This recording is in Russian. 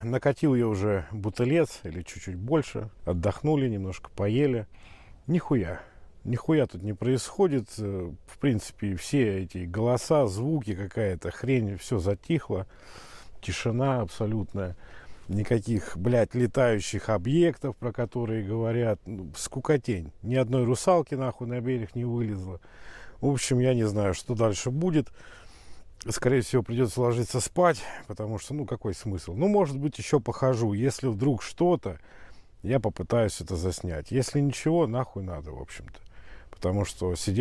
Накатил я уже бутылец или чуть-чуть больше. Отдохнули, немножко поели. Нихуя. Нихуя тут не происходит. В принципе, все эти голоса, звуки, какая-то хрень, все затихло. Тишина абсолютная. Никаких, блядь, летающих объектов, про которые говорят. Скукотень. Ни одной русалки нахуй на берег не вылезла. В общем, я не знаю, что дальше будет. Скорее всего, придется ложиться спать, потому что, какой смысл? Может быть, еще похожу. Если вдруг что-то, я попытаюсь это заснять. Если ничего, нахуй надо, в общем-то. Потому что сидеть